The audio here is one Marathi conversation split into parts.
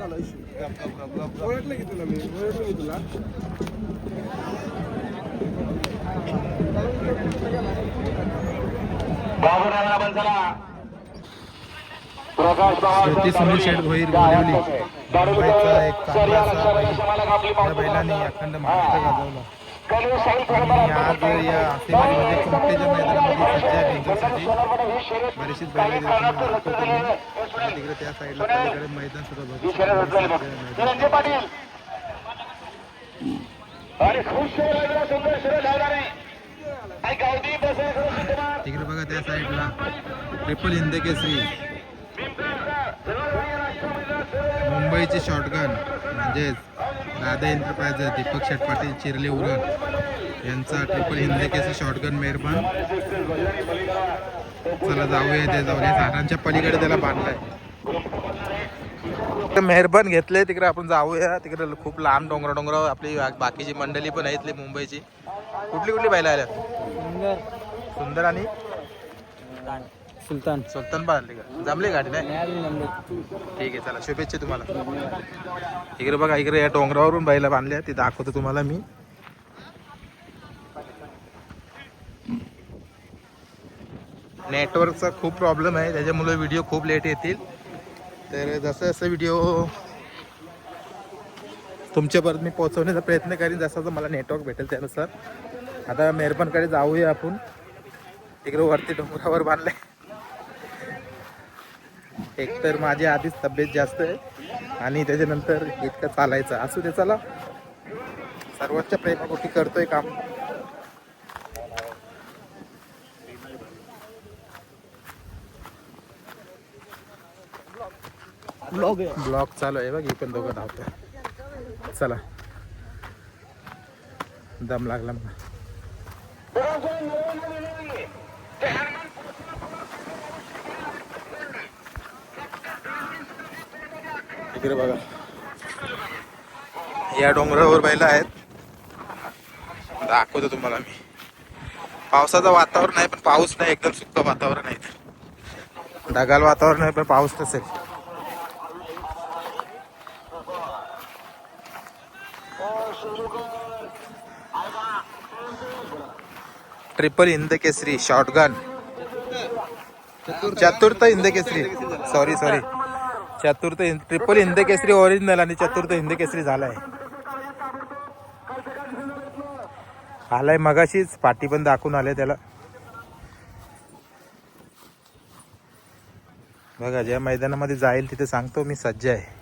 ओळखलं की तुला मी ओळखलं की तुला बाबूरावला पण चला प्रकाश शेती सुनील शेठ भोईर गोरिवली मुंबईचा एक चांगला असा बैल त्या बैलाने अखंड महाराष्ट्र गाजवला आणि आज या आसेवाडीमध्ये कुमटेच्या मैदानामध्ये सज्ज आहे बेंजलसाठी बरीचशीच बैल तिकडे त्या साईडला पलीकडे मैदान सुद्धा बघू तिकडे बघा त्या साईडला ट्रिपल हिंद केसरी मुंबईचे शॉटगन म्हणजेच दादा एंटरप्राइजेस दीपक शेठ पाटील चिरले उरण यांचा ट्रिपल हिंद केसरी शॉटगन मेहरबान. चला जाऊया ते जाऊया झाडांच्या पलीकडे त्याला बांधलाय मेहरबान घेतले तिकडे आपण जाऊया. तिकडे खूप लांब डोंगरावर आपली बाकीची मंडळी पण आहेत मुंबईची. कुठली बैला आल्या? सुंदर आणि सुलतान सुलतान बांधली का? जमली गाडी नाही? ठीक आहे चला शुभेच्छा तुम्हाला. इकडे बघा इकडे या डोंगरावरून बैला बांधल्या ती दाखवतो तुम्हाला मी. नेटवर्कचा खूप प्रॉब्लेम आहे त्याच्यामुळे व्हिडिओ खूप लेट येतील. तर जसं जसं व्हिडिओ तुमच्यापर्यंत मी पोहोचवण्याचा प्रयत्न करीन जसं जसं मला नेटवर्क भेटेल त्यानुसार. आता मेहरबानकडे जाऊया आपण. तिकडे वरती डोंगरावर बांधलंय. एकतर माझी आधीच तब्येत जास्त आहे आणि त्याच्यानंतर इतकं चालायचं असू दे. चला सर्वांच्या प्रेमापोटी करतोय काम. ब्लॉग चालू आहे बघ. ही पण दोघं धावतोय. चला दम लागला मला. इकडे बघा या डोंगरावर बैला आहेत दाखवतो तुम्हाला मी. पावसाचं वातावरण आहे पण पाऊस नाही. एकदम सुक्क वातावरण आहे. ढगाळ वातावरण आहे पण पाऊस नसेल. ट्रिपल हिंद केसरी शॉटगन चतुर्थ हिंद केसरी सॉरी चतुर्थ ट्रिपल हिंद केसरी ओरिजिनल आणि चतुर्थ हिंद केसरी झालाय. आलाय मगाशीच पाठी पण दाखवून आले त्याला. बघा ज्या मैदानामध्ये जाईल तिथे सांगतो मी सज्ज आहे.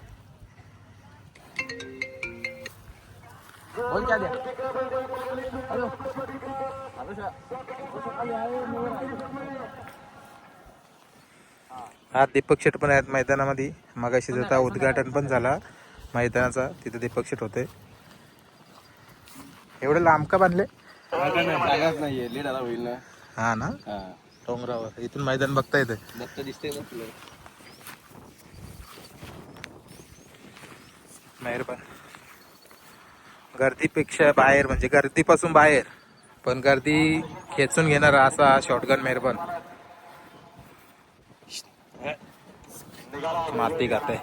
हा दीपक शेठ पण आहेत मैदानामध्ये. मगाशी त्याचा उद्घाटन पण झाला मैदानाचा. तिथे दीपक शेठ होते. एवढे लांब का बांधले? हा ना डोंगरावर इथून मैदान बघता येते. मेहरबान गर्दीपेक्षा बाहेर म्हणजे गर्दीपासून बाहेर पण गर्दी खेचून घेणारा असा शॉटगन मेहरबान. माती गाते.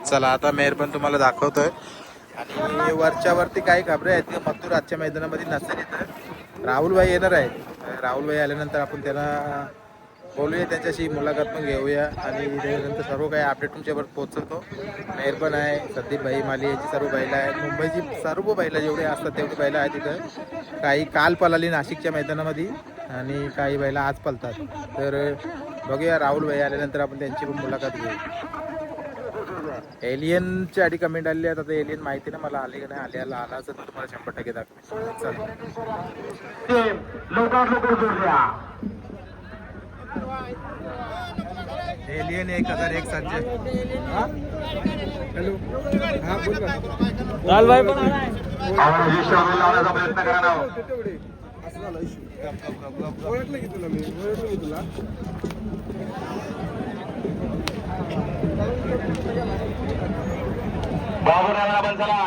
चला आता मेहरबान तुम्हाला दाखवतोय. आणि वरच्या वरती काही खबरे आहेत की मथुर आजच्या मैदानामध्ये नसेल. इथं राहुलभाई येणार आहेत. राहुलभाई आल्यानंतर आपण त्यांना बोलूया त्यांच्याशी मुलाखत पण घेऊया आणि त्याच्यानंतर सर्व काही अपडेट तुमच्यावर पोहोचवतो. मेहरबान आहे संदीप भाई माली यांची सर्व बैला आहेत. मुंबईची सर्व बैला जेवढे असतात तेवढी बैला आहेत तिथं. काही काल पळाली नाशिकच्या मैदानामध्ये आणि काही बैला आज पळतात. तर बघूया राहुल भाई आल्यानंतर आपण त्यांची पण मुलाखत घेऊ. एलियनच्या आधी कमेंट आली आहेत. आता एलियन माहिती ना मला आले का नाही. आला तर तुम्हाला 100% दाखवेल. एलियन 1001 सज्ज. हॅलो हा बोल ना. लाल भाई पण लावण्याचा प्रयत्न करा ना. असं झालं इश्यू. ओळखलं की तुला मी ओळखलं की तुला बाबूरावला पण चला